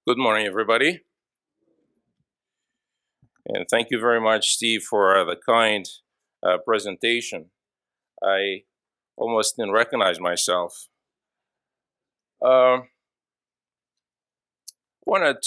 Good morning, everybody. And thank you very much, Steve, for the kind presentation. I almost didn't recognize myself. Wanted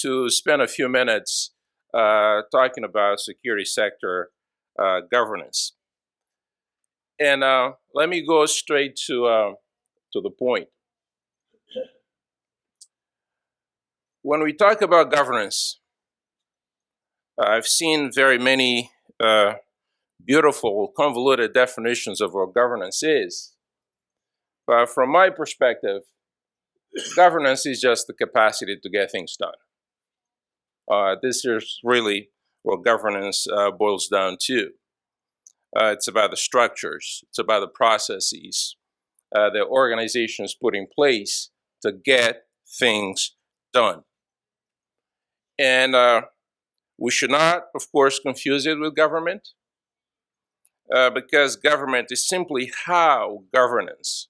to spend a few minutes talking about security sector governance. And let me go straight to the point. When we talk about governance, I've seen very many beautiful, convoluted definitions of what governance is. But from my perspective, governance is just the capacity to get things done. This is really what governance boils down to. It's about the structures, it's about the processes the organizations put in place to get things done. And we should not, of course, confuse it with government, because government is simply how governance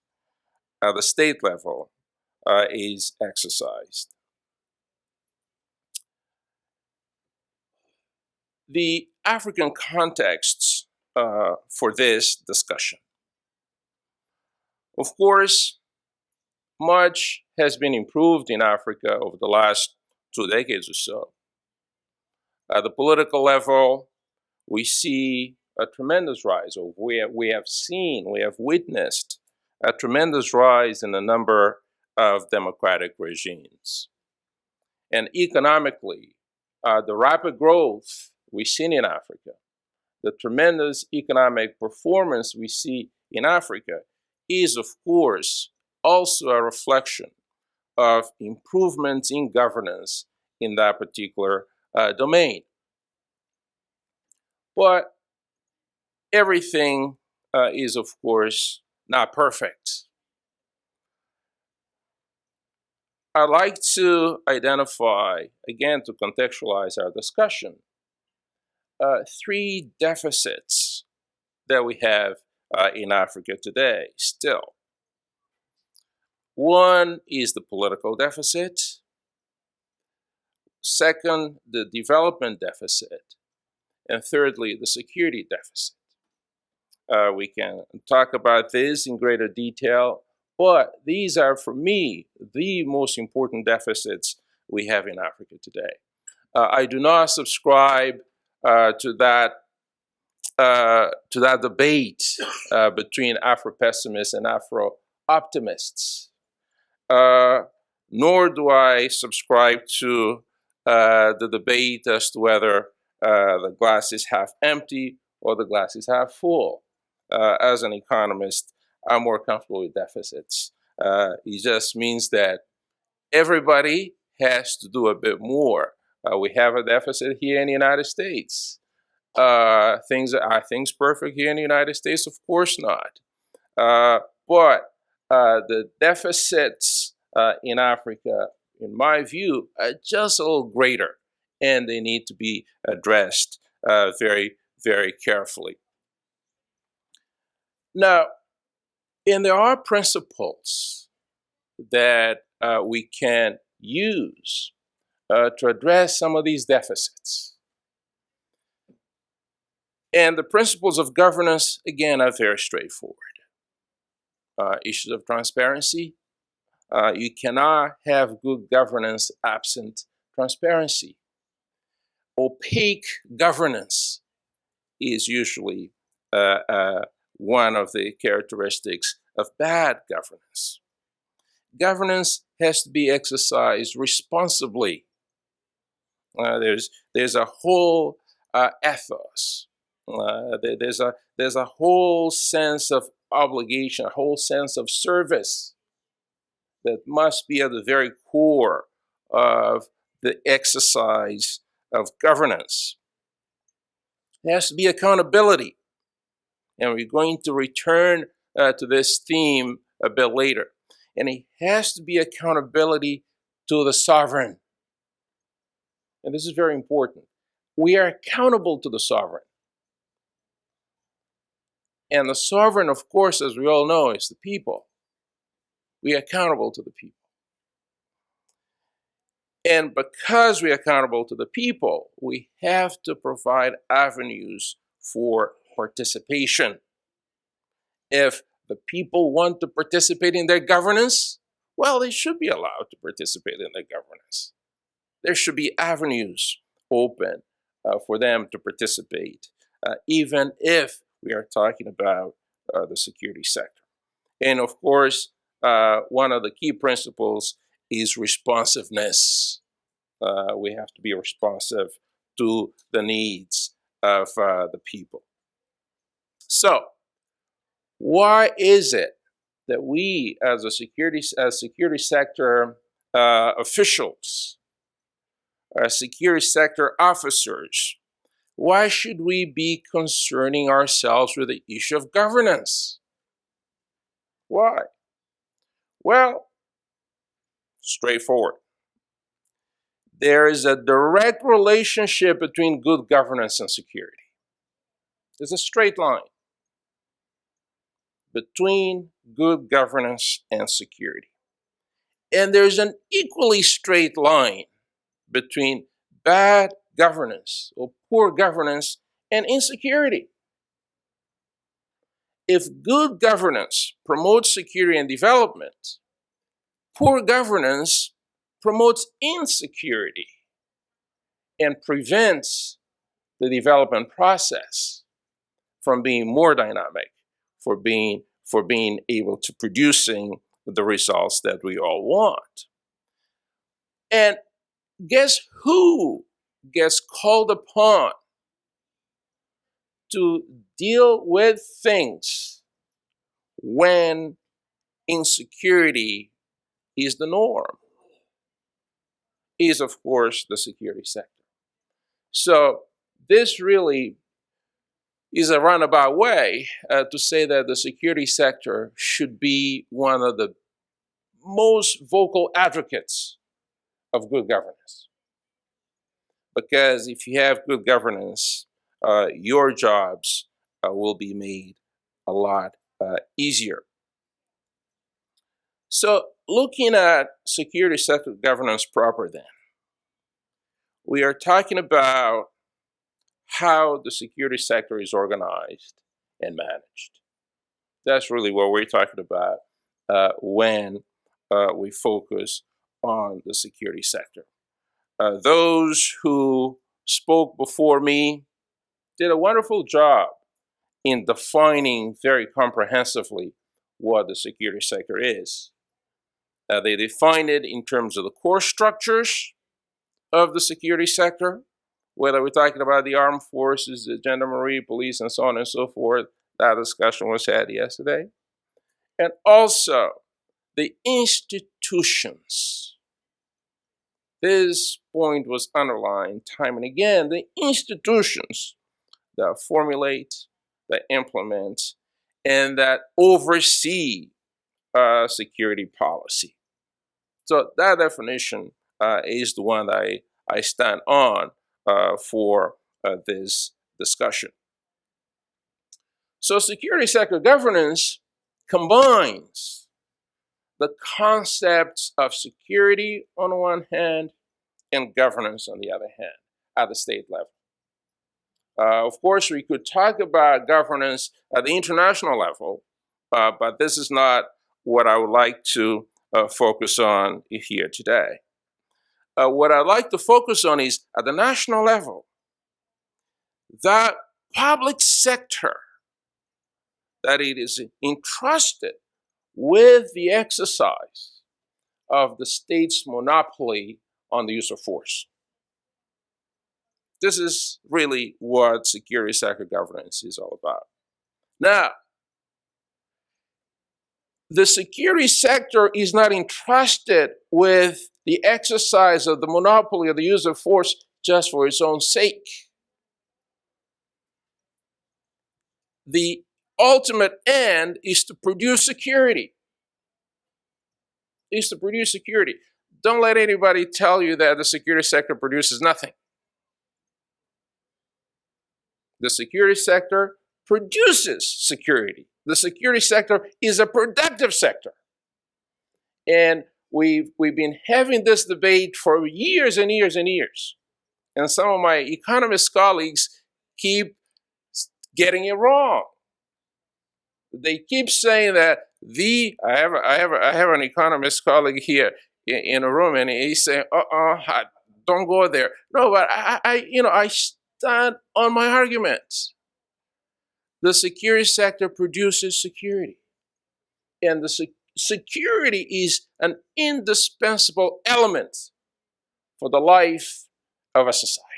at the state level is exercised. The African contexts for this discussion. Of course, much has been improved in Africa over the last 2 decades or so. At the political level, we see a tremendous rise, or we have witnessed a tremendous rise in the number of democratic regimes. And economically, the rapid growth we've seen in Africa, the tremendous economic performance we see in Africa is, of course, also a reflection of improvements in governance in that particular domain. But everything is, of course, not perfect. I'd like to identify, again, to contextualize our discussion, 3 deficits that we have in Africa today still. One is the political deficit. Second, the development deficit. And thirdly, the security deficit. We can talk about this in greater detail, but these are, for me, the most important deficits we have in Africa today. I do not subscribe to that debate between Afro-pessimists and Afro-optimists. Nor do I subscribe to the debate as to whether the glass is half empty or the glass is half full. As an economist, I'm more comfortable with deficits. It just means that everybody has to do a bit more. We have a deficit here in the United States. Are things perfect here in the United States? Of course not. But the deficits in Africa, in my view, are just a little greater, and they need to be addressed very, very carefully. Now, and there are principles that we can use to address some of these deficits. And the principles of governance, again, are very straightforward. Issues of transparency. You cannot have good governance absent transparency. Opaque governance is usually one of the characteristics of bad governance. Governance has to be exercised responsibly. There's a whole ethos. There's a whole sense of obligation, a whole sense of service that must be at the very core of the exercise of governance. There has to be accountability. And we're going to return to this theme a bit later. And it has to be accountability to the sovereign. And this is very important. We are accountable to the sovereign. And the sovereign, of course, as we all know, is the people. We are accountable to the people. And because we're accountable to the people, we have to provide avenues for participation. If the people want to participate in their governance, well, they should be allowed to participate in their governance. There should be avenues open for them to participate, even if we are talking about the security sector. And of course, one of the key principles is responsiveness. We have to be responsive to the needs of the people. So, why is it that we, as security sector officials, security sector officers, why should we be concerning ourselves with the issue of governance? Why? Well, straightforward. There is a direct relationship between good governance and security. There's a straight line between good governance and security. And there's an equally straight line between bad governance or poor governance and insecurity. If good governance promotes security and development, poor governance promotes insecurity and prevents the development process from being more dynamic, for being able to producing the results that we all want. And guess who gets called upon to deal with things when insecurity is the norm? Is, of course, the security sector. So this really is a roundabout way to say that the security sector should be one of the most vocal advocates of good governance. Because if you have good governance, your jobs will be made a lot easier. So looking at security sector governance proper then, we are talking about how the security sector is organized and managed. That's really what we're talking about when we focus on the security sector. Those who spoke before me did a wonderful job in defining very comprehensively what the security sector is. They defined it in terms of the core structures of the security sector, whether we're talking about the armed forces, the gendarmerie, police, and so on and so forth. That discussion was had yesterday. And also the institutions. This point was underlined time and again. The institutions that formulate, that implement, and that oversee security policy. So that definition is the one that I stand on for this discussion. So security sector governance combines the concepts of security on one hand and governance on the other hand at the state level. Of course, we could talk about governance at the international level, but this is not what I would like to focus on here today. What I'd like to focus on is at the national level, that public sector, that it is entrusted with the exercise of the state's monopoly on the use of force. This is really what security sector governance is all about. Now, the security sector is not entrusted with the exercise of the monopoly of the use of force just for its own sake. The ultimate end is to produce security. Don't let anybody tell you that the security sector produces nothing. The security sector produces security. The security sector is a productive sector. And we've been having this debate for years and years and years. And some of my economist colleagues keep getting it wrong. They keep saying that I have an economist colleague here in a room, and he's saying, don't go there. No, but I stand on my arguments. The security sector produces security, and the security is an indispensable element for the life of a society.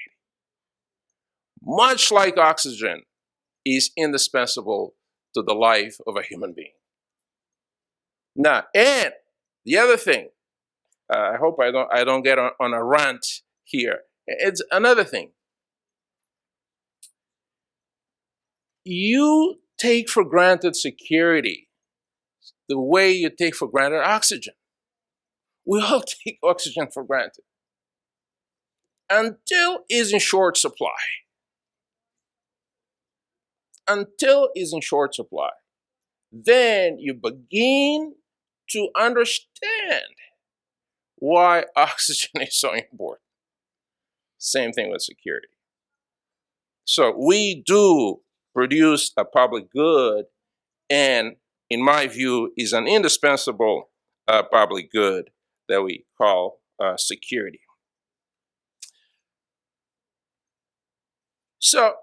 Much like oxygen is indispensable to the life of a human being. Now, and the other thing, I hope I don't get on a rant here. It's another thing. You take for granted security the way you take for granted oxygen. We all take oxygen for granted until it's in short supply. Until it's in short supply. Then you begin to understand why oxygen is so important. Same thing with security. So we do produce a public good, and in my view, is an indispensable public good that we call security. So,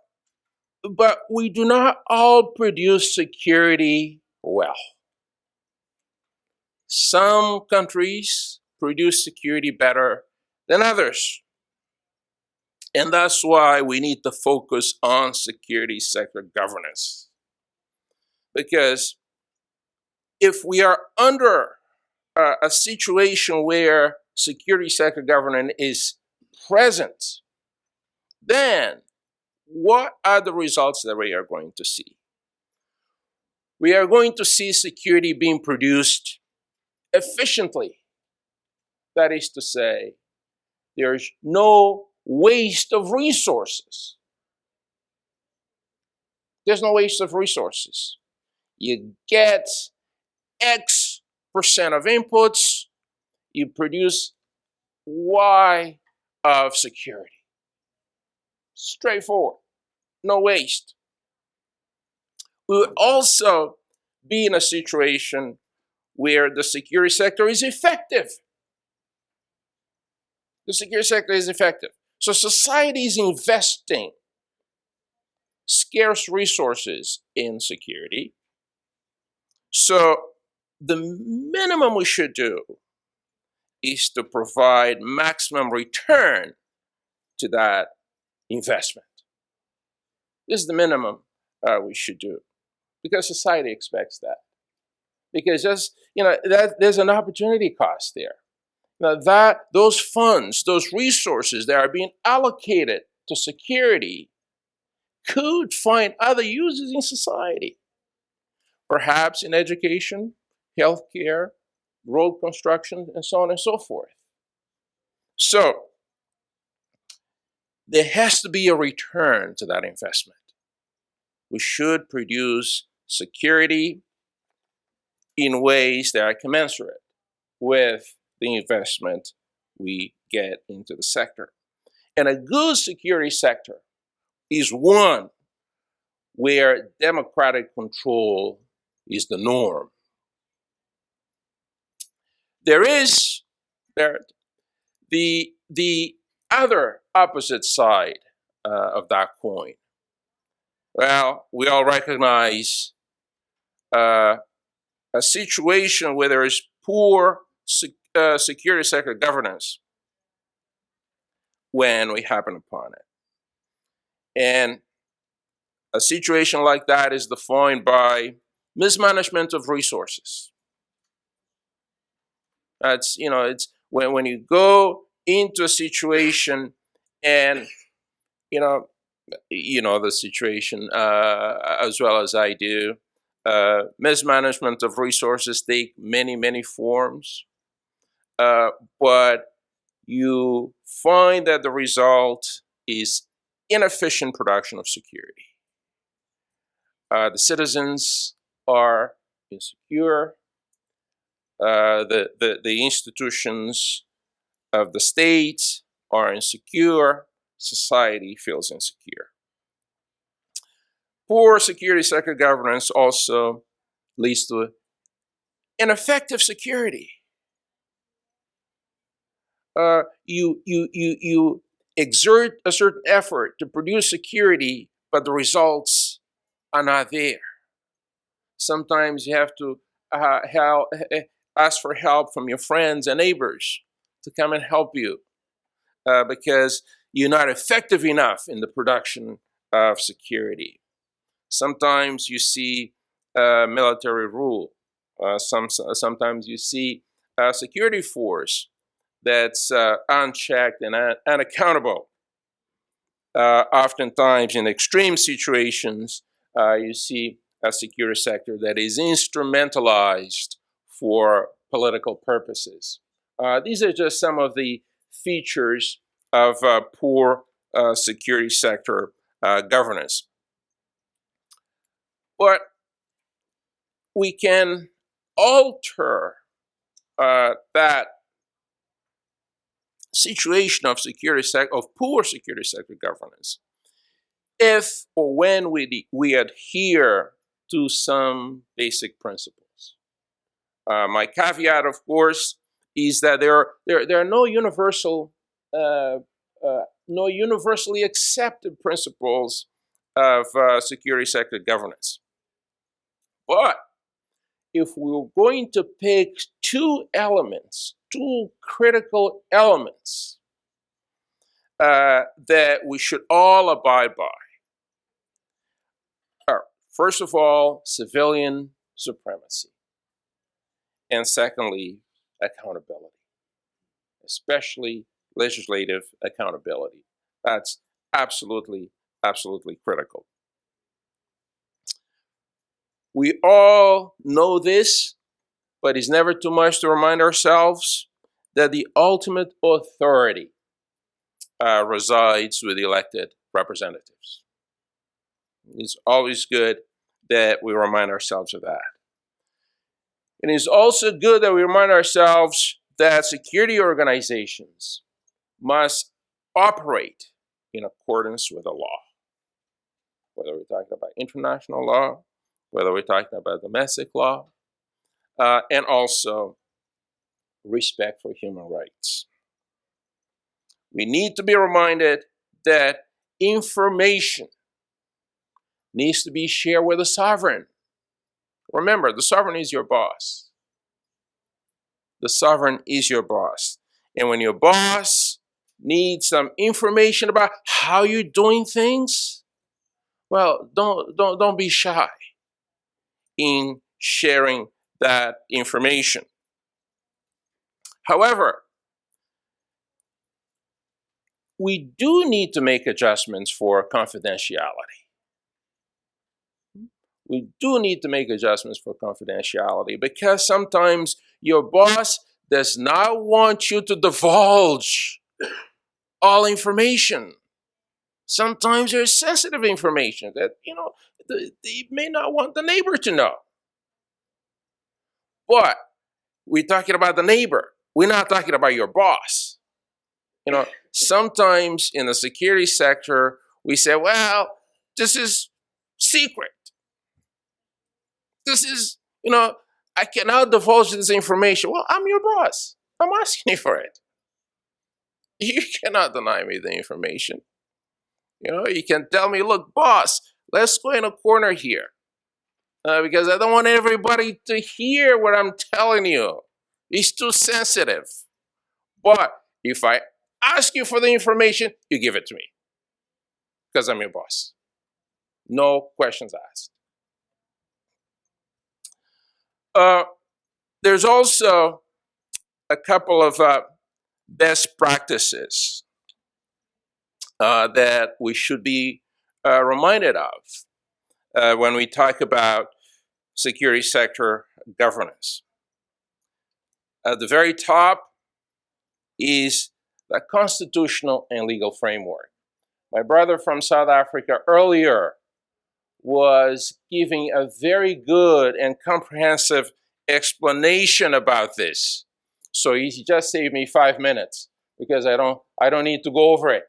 but we do not all produce security well. Some countries produce security better than others. And that's why we need to focus on security sector governance. Because if we are under a situation where security sector governance is present, then what are the results that we are going to see? We are going to see security being produced efficiently. That is to say, there's no waste of resources. There's no waste of resources. You get X percent of inputs, you produce Y of security. Straightforward, no waste. We will also be in a situation where the security sector is effective. The security sector is effective. So society is investing scarce resources in security. So the minimum we should do is to provide maximum return to that investment. This is the minimum we should do, because society expects that. Because there's an opportunity cost there. Now those funds, those resources that are being allocated to security could find other uses in society. Perhaps in education, healthcare, road construction, and so on and so forth. So there has to be a return to that investment. We should produce security in ways that are commensurate with the investment we get into the sector. And a good security sector is one where democratic control is the norm. There is the other opposite side of that coin. Well, we all recognize a situation where there is poor security sector governance when we happen upon it. And a situation like that is defined by mismanagement of resources. It's when you go into a situation and the situation as well as I do. Mismanagement of resources take many forms, but you find that the result is inefficient production of security. The citizens are insecure. the institutions of the state are insecure, society feels insecure. Poor security sector governance also leads to ineffective security. You exert a certain effort to produce security, but the results are not there. Sometimes you have to ask for help from your friends and neighbors to come and help you because you're not effective enough in the production of security. Sometimes you see military rule. Sometimes you see a security force that's unchecked and unaccountable. Oftentimes, in extreme situations, you see a security sector that is instrumentalized for political purposes. These are just some of the features of poor security sector governance. But we can alter that situation of poor security sector governance if or when we adhere to some basic principles. My caveat, of course, is that there are no universally accepted principles of security sector governance. But if we're going to pick two critical elements that we should all abide by, first of all, civilian supremacy, and secondly, accountability, especially legislative accountability. That's absolutely critical. We all know this, but it's never too much to remind ourselves that the ultimate authority resides with elected representatives. It's always good that we remind ourselves of that. It is also good that we remind ourselves that security organizations must operate in accordance with the law, whether we're talking about international law, whether we're talking about domestic law, and also respect for human rights. We need to be reminded that information needs to be shared with the sovereign. Remember, the sovereign is your boss. The sovereign is your boss. And when your boss needs some information about how you're doing things, well, don't be shy in sharing that information. However, we do need to make adjustments for confidentiality. We do need to make adjustments for confidentiality because sometimes your boss does not want you to divulge all information. Sometimes there's sensitive information that, they may not want the neighbor to know. But we're talking about the neighbor. We're not talking about your boss. Sometimes in the security sector, we say, well, this is secret. This is, I cannot divulge this information. Well, I'm your boss. I'm asking you for it. You cannot deny me the information. You can tell me, look, boss, let's go in a corner here. Because I don't want everybody to hear what I'm telling you. It's too sensitive. But if I ask you for the information, you give it to me. Because I'm your boss. No questions asked. There's also a couple of best practices that we should be reminded of when we talk about security sector governance. At the very top is the constitutional and legal framework. My brother from South Africa earlier was giving a very good and comprehensive explanation about this. So he just saved me 5 minutes because I don't need to go over it.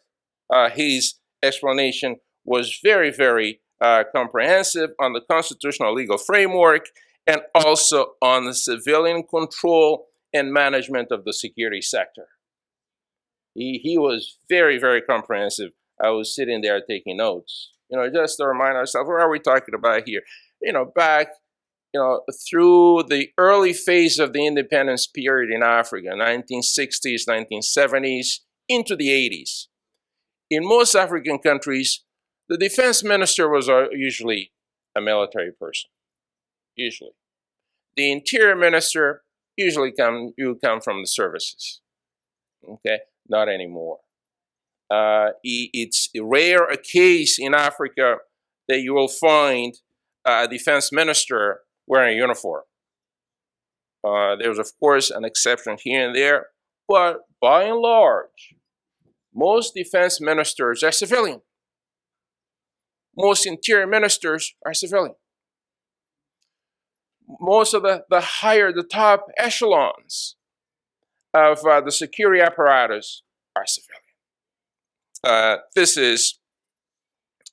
His explanation was very, very comprehensive on the constitutional legal framework and also on the civilian control and management of the security sector. He was very, very comprehensive. I was sitting there taking notes, just to remind ourselves, what are we talking about here? Back, through the early phase of the independence period in Africa, 1960s, 1970s, into the 80s. In most African countries, the defense minister was usually a military person, usually. The interior minister usually come from the services, okay? Not anymore. It's rare a case in Africa that you will find a defense minister wearing a uniform. There's, of course, an exception here and there, but by and large, most defense ministers are civilian. Most interior ministers are civilian. Most of the top echelons of the security apparatus are civilian. This is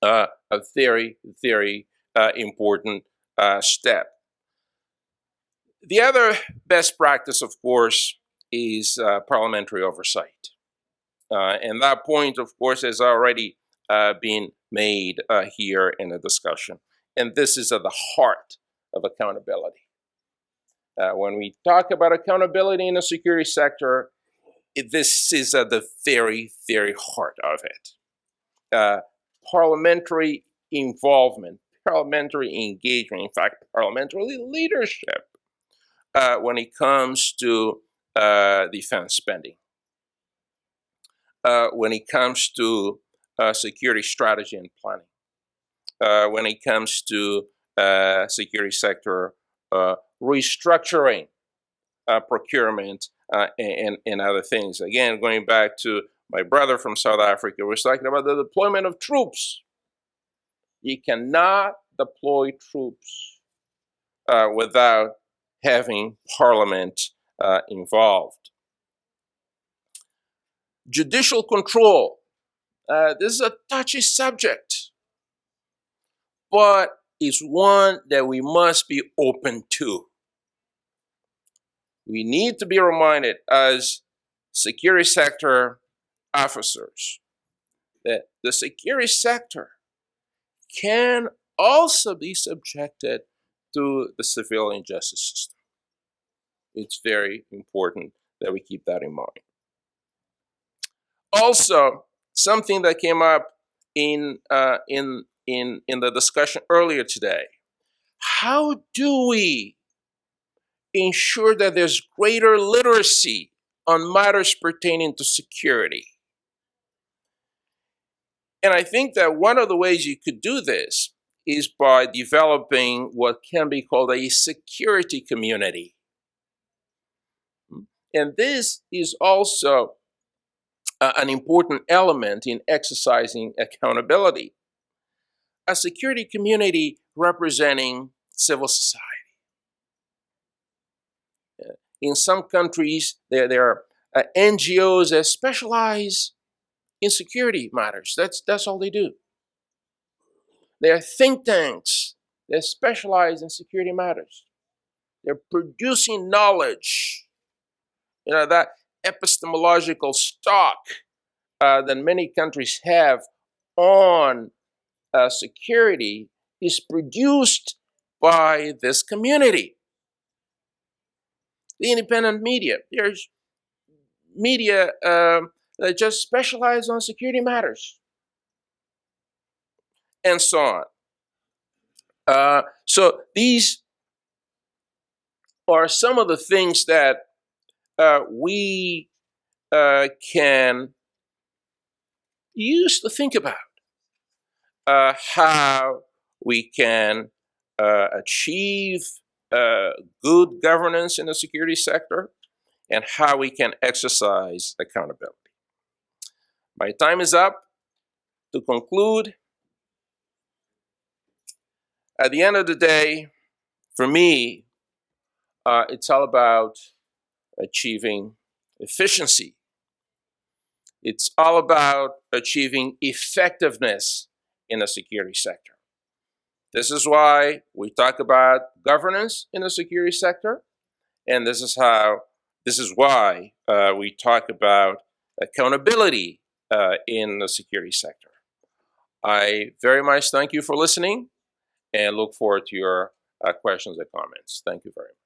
a very, very important step. The other best practice, of course, is parliamentary oversight. And that point, of course, has already been made here in the discussion. And this is at the heart of accountability. When we talk about accountability in the security sector, this is at the very, very heart of it. Parliamentary involvement, parliamentary engagement, in fact, parliamentary leadership when it comes to defense spending, when it comes to security strategy and planning, when it comes to security sector restructuring, procurement, and other things. Again, going back to my brother from South Africa, we're talking about the deployment of troops. You cannot deploy troops without having Parliament involved. Judicial control. This is a touchy subject, but it's one that we must be open to. We need to be reminded as security sector officers that the security sector can also be subjected to the civilian justice system. It's very important that we keep that in mind. Also, something that came up in the discussion earlier today, how do we ensure that there's greater literacy on matters pertaining to security? And I think that one of the ways you could do this is by developing what can be called a security community. And this is also an important element in exercising accountability. A security community representing civil society. In some countries, there are NGOs that specialize in security matters. That's all they do. There are think tanks that specialize in security matters. They're producing knowledge. That epistemological stock that many countries have on security is produced by this community. The independent media. There's media that just specialize on security matters, and so on. So these are some of the things that we can use to think about how we can achieve good governance in the security sector and how we can exercise accountability. My time is up. To conclude, at the end of the day, for me, It's all about achieving efficiency. It's all about achieving effectiveness in the security sector. This is why we talk about governance in the security sector, and this is why we talk about accountability in the security sector. I very much thank you for listening and look forward to your questions and comments. Thank you very much.